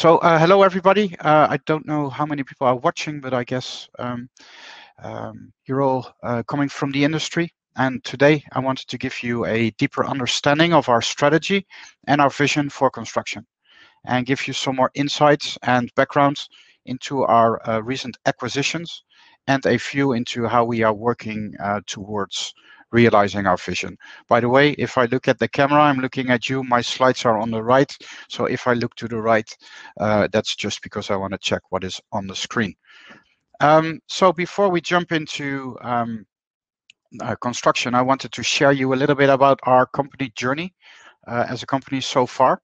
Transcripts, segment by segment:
Hello everybody. I don't know how many people are watching, but I guess you're all coming from the industry. And today I wanted to give you a deeper understanding of our strategy and our vision for construction, and give you some more insights and backgrounds into our recent acquisitions and a view into how we are working towards realizing our vision. By the way, if I look at the camera, I'm looking at you. My slides are on the right. So if I look to the right, that's just because I want to check what is on the screen. So before we jump into construction, I wanted to share you a little bit about our company journey as a company so far,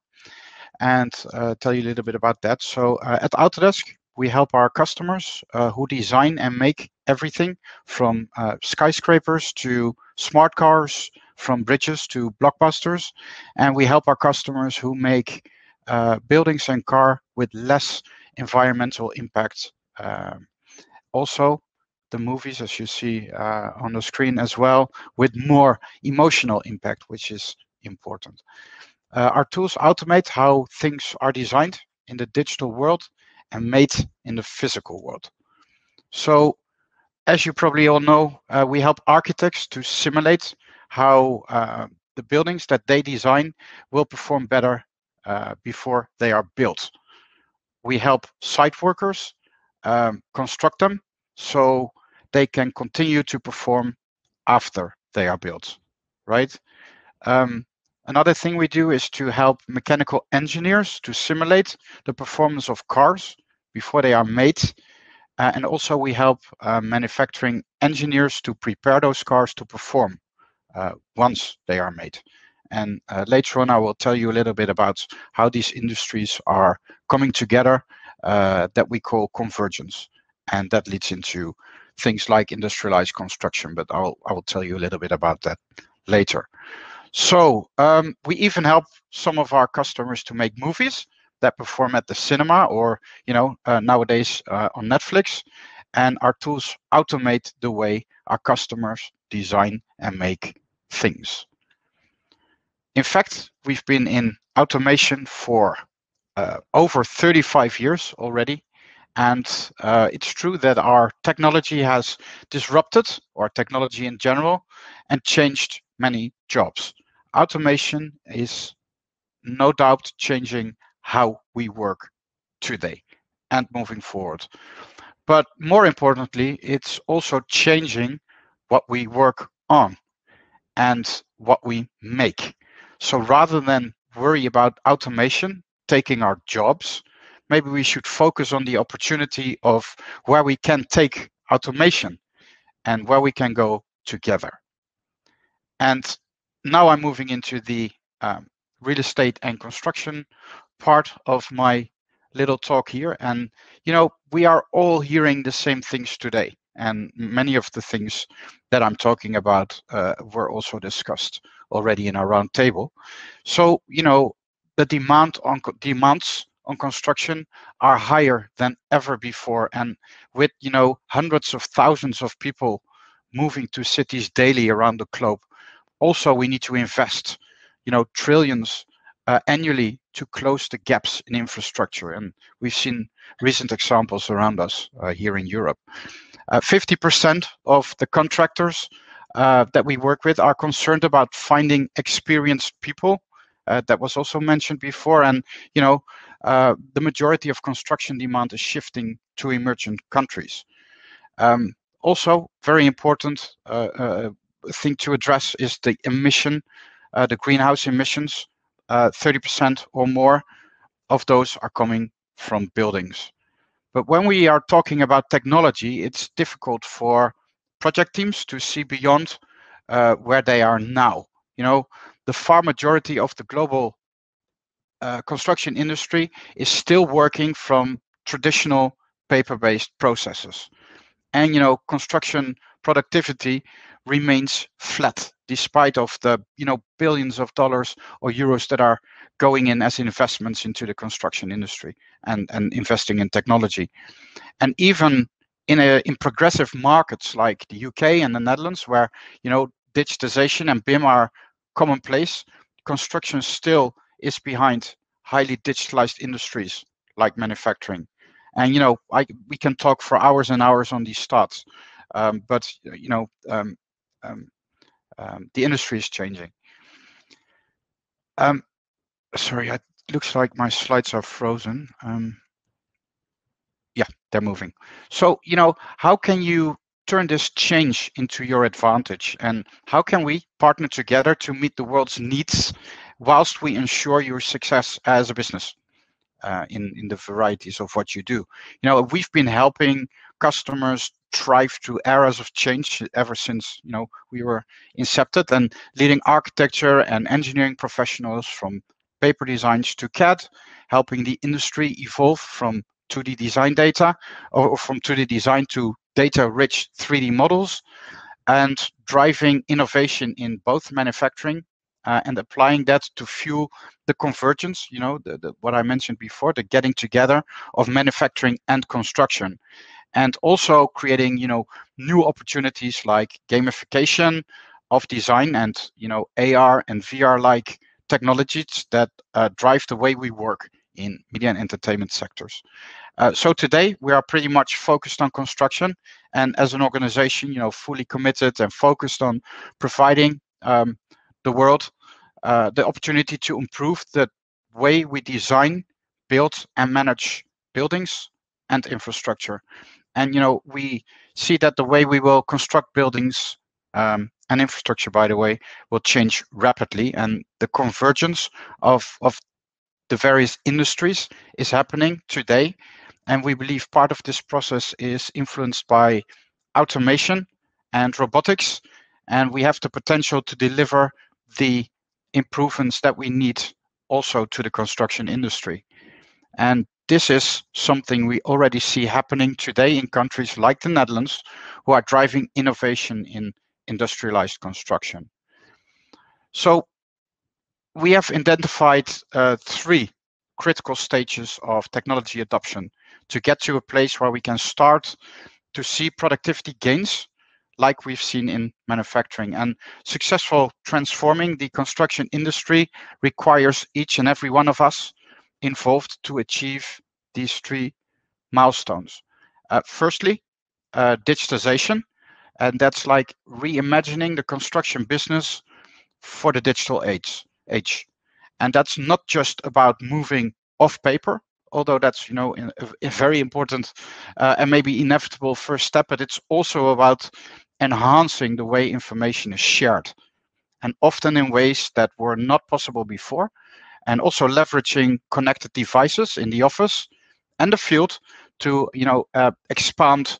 and tell you a little bit about that. So at Autodesk, we help our customers who design and make everything from skyscrapers to smart cars, from bridges to blockbusters. And we help our customers who make buildings and car with less environmental impact. Also, the movies, as you see on the screen as well, with more emotional impact, which is important. Our tools automate how things are designed in the digital world and made in the physical world. So, as you probably all know, we help architects to simulate how the buildings that they design will perform better before they are built. We help site workers construct them so they can continue to perform after they are built, right? Another thing we do is to help mechanical engineers to simulate the performance of cars before they are made. And also we help manufacturing engineers to prepare those cars to perform once they are made. And later on, I will tell you a little bit about how these industries are coming together that we call convergence. And that leads into things like industrialized construction, but I will tell you a little bit about that later. So we even help some of our customers to make movies that perform at the cinema or, nowadays on Netflix. And our tools automate the way our customers design and make things. In fact, we've been in automation for over 35 years already. And it's true that our technology has disrupted, or technology in general, and changed many jobs. Automation is no doubt changing how we work today and moving forward. But more importantly, it's also changing what we work on and what we make. So rather than worry about automation taking our jobs, maybe we should focus on the opportunity of where we can take automation and where we can go together. And now I'm moving into the real estate and construction part of my little talk here. And, we are all hearing the same things today. And many of the things that I'm talking about were also discussed already in our round table. So, the demands on construction are higher than ever before. And with, hundreds of thousands of people moving to cities daily around the globe, also we need to invest, trillions annually to close the gaps in infrastructure. And we've seen recent examples around us here in Europe. 50% of the contractors that we work with are concerned about finding experienced people. That was also mentioned before. And, the majority of construction demand is shifting to emerging countries. Also, very important thing to address is the emission, the greenhouse emissions. 30% or more of those are coming from buildings. But when we are talking about technology, it's difficult for project teams to see beyond where they are now. The far majority of the global construction industry is still working from traditional paper-based processes. And, construction productivity remains flat despite of the, billions of dollars or euros that are going in as investments into the construction industry and investing in technology. And even in progressive markets like the UK and the Netherlands, where, digitization and BIM are commonplace, construction still is behind highly digitalized industries like manufacturing. And we can talk for hours and hours on these thoughts, but the industry is changing. Sorry, it looks like my slides are frozen. Yeah, they're moving. So, how can you turn this change into your advantage? And how can we partner together to meet the world's needs whilst we ensure your success as a business in the varieties of what you do? We've been helping customers thrive through eras of change ever since, we were incepted, and leading architecture and engineering professionals from paper designs to CAD, helping the industry evolve from 2D design data or from 2D design to data-rich 3D models, and driving innovation in both manufacturing and applying that to fuel the convergence, what I mentioned before, the getting together of manufacturing and construction, and also creating, new opportunities like gamification of design and, AR and VR-like technologies that drive the way we work in media and entertainment sectors. So today we are pretty much focused on construction, and as an organization, fully committed and focused on providing the world the opportunity to improve the way we design, build, and manage buildings and infrastructure. And we see that the way we will construct buildings and infrastructure, by the way, will change rapidly, and the convergence of the various industries is happening today. And we believe part of this process is influenced by automation and robotics, and we have the potential to deliver the improvements that we need also to the construction industry. And this is something we already see happening today in countries like the Netherlands, who are driving innovation in industrialized construction. So we have identified 3 critical stages of technology adoption to get to a place where we can start to see productivity gains like we've seen in manufacturing. And successful transforming the construction industry requires each and every one of us involved to achieve these 3 milestones. Firstly, digitization, and that's like reimagining the construction business for the digital age. And that's not just about moving off paper, although that's a very important and maybe inevitable first step, but it's also about enhancing the way information is shared, and often in ways that were not possible before, and also leveraging connected devices in the office and the field to expand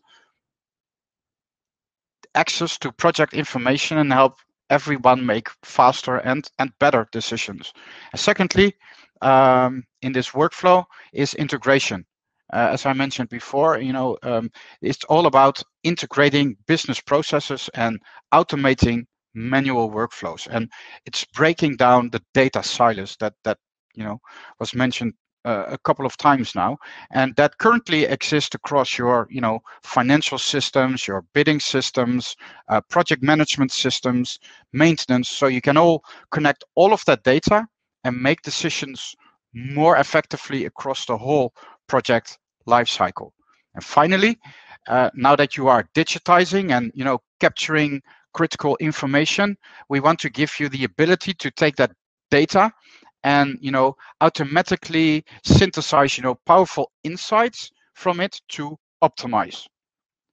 access to project information and help everyone make faster and better decisions. And secondly, in this workflow is integration. As I mentioned before, it's all about integrating business processes and automating manual workflows, and it's breaking down the data silos that was mentioned a couple of times now, and that currently exist across your financial systems, your bidding systems, project management systems, maintenance, so you can all connect all of that data and make decisions more effectively across the whole project lifecycle. And finally, now that you are digitizing and capturing critical information, we want to give you the ability to take that data and automatically synthesize powerful insights from it to optimize.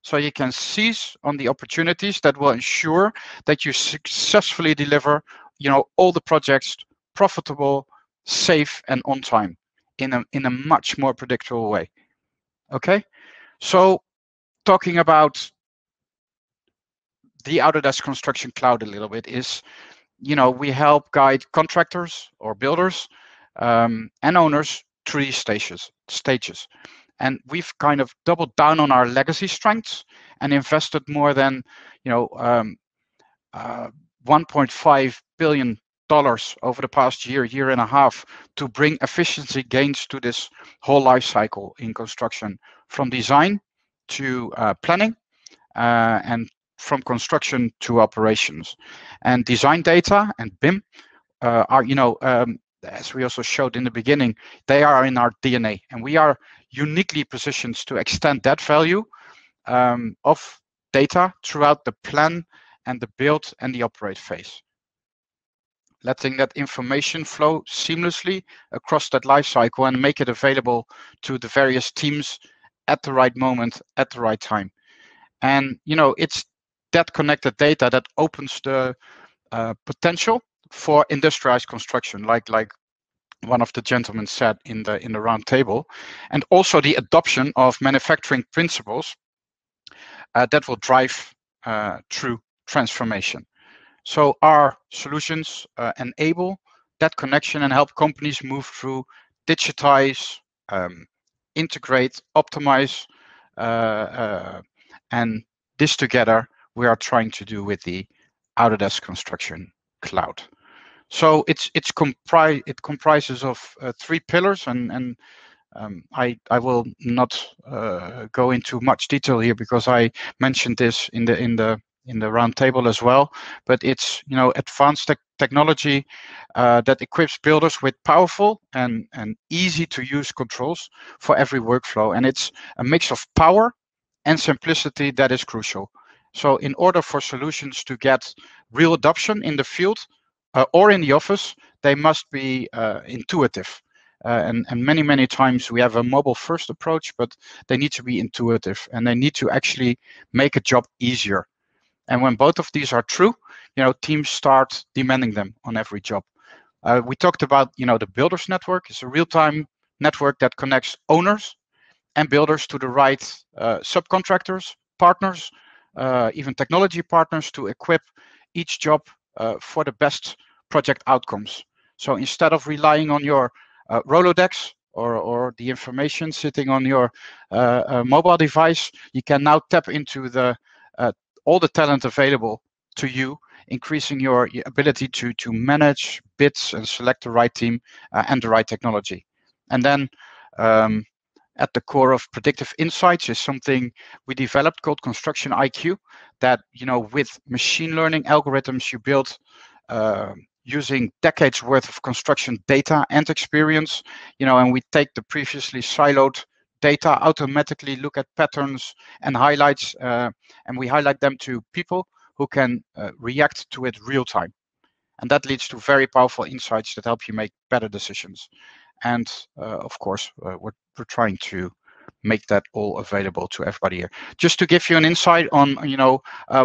So you can seize on the opportunities that will ensure that you successfully deliver all the projects profitable, safe, and on time in a much more predictable way. Okay, so talking about the Autodesk Construction Cloud a little bit is, we help guide contractors or builders and owners through these stages. And we've kind of doubled down on our legacy strengths and invested more than $1.5 billion over the past year and a half to bring efficiency gains to this whole life cycle in construction, from design to planning and from construction to operations. And design data and BIM are as we also showed in the beginning, they are in our DNA, and we are uniquely positioned to extend that value of data throughout the plan and the build and the operate phase, letting that information flow seamlessly across that life cycle and make it available to the various teams at the right moment, at the right time. And it's that connected data that opens the potential for industrialized construction, like one of the gentlemen said in the round table, and also the adoption of manufacturing principles that will drive true transformation. So our solutions enable that connection and help companies move through, digitize, integrate, optimize, and this together we are trying to do with the Autodesk Construction Cloud. So it comprises of 3 pillars, and I will not go into much detail here because I mentioned this in the round table as well. But it's advanced technology that equips builders with powerful and easy to use controls for every workflow, and it's a mix of power and simplicity that is crucial. So in order for solutions to get real adoption in the field or in the office, they must be intuitive. And many times we have a mobile first approach, but they need to be intuitive and they need to actually make a job easier. And when both of these are true, teams start demanding them on every job. We talked about, the builders network. It's a real-time network that connects owners and builders to the right subcontractors, partners, even technology partners to equip each job for the best project outcomes. So instead of relying on your Rolodex or the information sitting on your mobile device, you can now tap into all the talent available to you, increasing your ability to manage bids and select the right team and the right technology. And then at the core of predictive insights is something we developed called Construction IQ, that with machine learning algorithms you build using decades worth of construction data and experience, and we take the previously siloed data, automatically look at patterns and highlights, and we highlight them to people who can react to it real time. And that leads to very powerful insights that help you make better decisions. And of course, we're trying to make that all available to everybody here. Just to give you an insight on,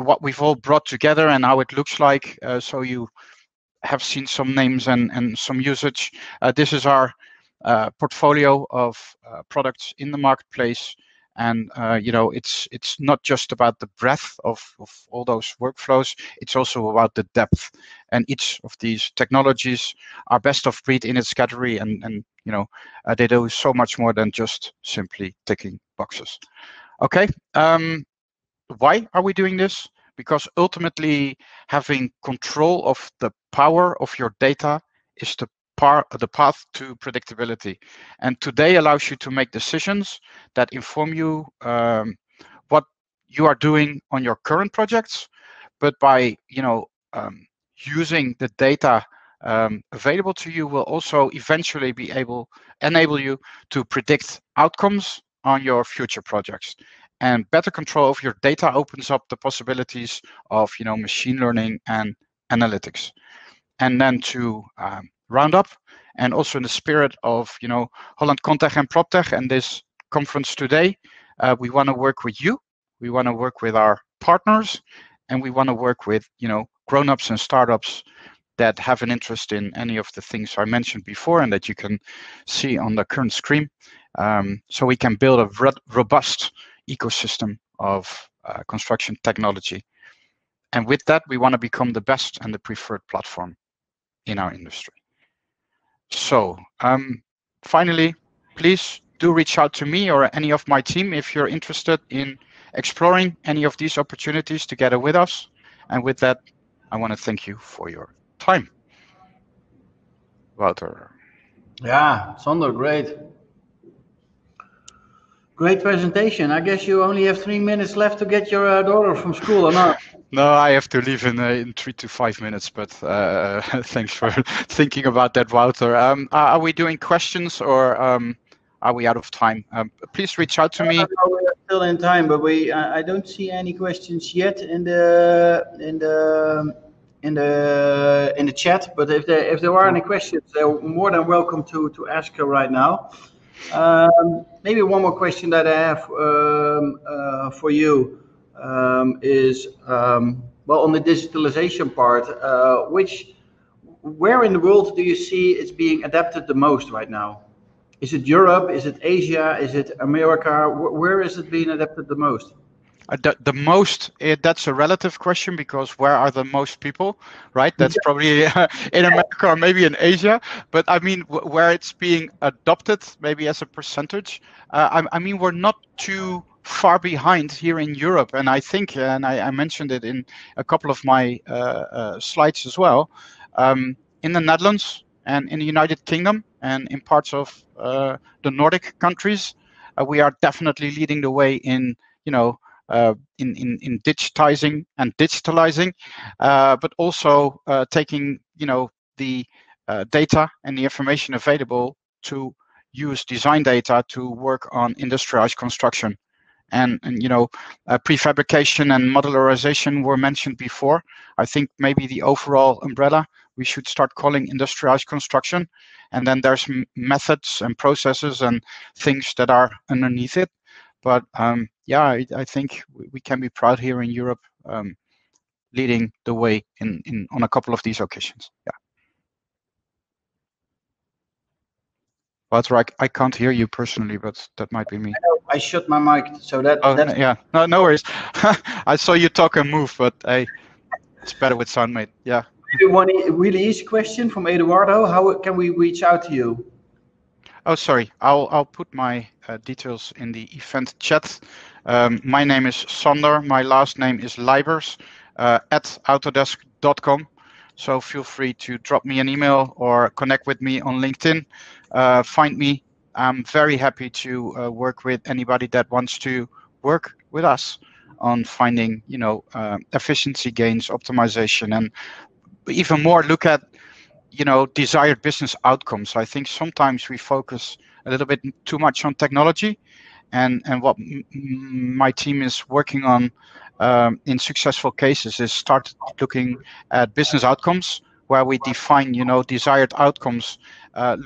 what we've all brought together and how it looks like, so you have seen some names and some usage. This is our portfolio of products in the marketplace, and it's not just about the breadth of all those workflows, it's also about the depth, and each of these technologies are best of breed in its category, and they do so much more than just simply ticking boxes. Okay, why are we doing this? Because ultimately having control of the power of your data is the path to predictability, and today allows you to make decisions that inform you what you are doing on your current projects, but by using the data available to you will also eventually enable you to predict outcomes on your future projects. And better control of your data opens up the possibilities of machine learning and analytics. And then to round up, and also in the spirit of Holland Contech and PropTech and this conference today, we want to work with you, we want to work with our partners, and we want to work with grown-ups and startups that have an interest in any of the things I mentioned before and that you can see on the current screen, so we can build a robust ecosystem of construction technology. And with that, we want to become the best and the preferred platform in our industry. So finally, please do reach out to me or any of my team if you're interested in exploring any of these opportunities together with us. And with that, I want to thank you for your time. Wouter. Yeah, Sander, great. Great presentation. I guess you only have 3 minutes left to get your daughter from school, or not? No, I have to leave in 3 to 5 minutes, but thanks for thinking about that, Wouter. Are we doing questions, or are we out of time? Please reach out to me. No, we are still in time, but I don't see any questions yet in the chat. But if there are any questions, they're more than welcome to ask her right now. Maybe one more question that I have for you is well, on the digitalization part, where in the world do you see it's being adapted the most right now? Is it Europe? Is it Asia? Is it America? Where is it being adapted the most? The most, that's a relative question, because where are the most people, right? That's probably in America or maybe in Asia. But I mean, where it's being adopted, maybe as a percentage, I mean, we're not too far behind here in Europe. And I think, and I mentioned it in a couple of my slides as well, in the Netherlands and in the United Kingdom and in parts of the Nordic countries, we are definitely leading the way in, in digitizing and digitalizing, but also taking, the data and the information available to use design data to work on industrialized construction. And prefabrication and modularization were mentioned before. I think maybe the overall umbrella we should start calling industrialized construction, and then there's methods and processes and things that are underneath it. But yeah, I think we can be proud here in Europe, leading the way on a couple of these occasions. Yeah. Walter, I can't hear you personally, but that might be me. I shut my mic, so that. Oh, that's... yeah, no worries. I saw you talk and move, but it's better with sound, mate. Yeah. One really easy question from Eduardo: how can we reach out to you? Oh, sorry. I'll put my details in the event chat. My name is Sander. My last name is Lijbers at autodesk.com. So feel free to drop me an email or connect with me on LinkedIn. Find me. I'm very happy to work with anybody that wants to work with us on finding, efficiency gains, optimization, and even more look at, desired business outcomes. I think sometimes we focus a little bit too much on technology, and what my team is working on in successful cases is start looking at business outcomes, where we define, desired outcomes,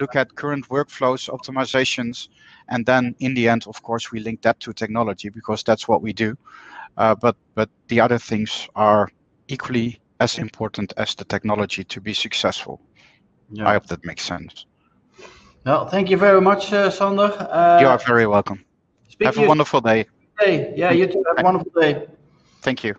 look at current workflows, optimizations, and then in the end, of course, we link that to technology, because that's what we do. But the other things are equally as important as the technology to be successful. Yeah. I hope that makes sense. Well, thank you very much, Sander. You are very welcome. Have a wonderful day. Yeah, you too. Have a wonderful day. Thank you.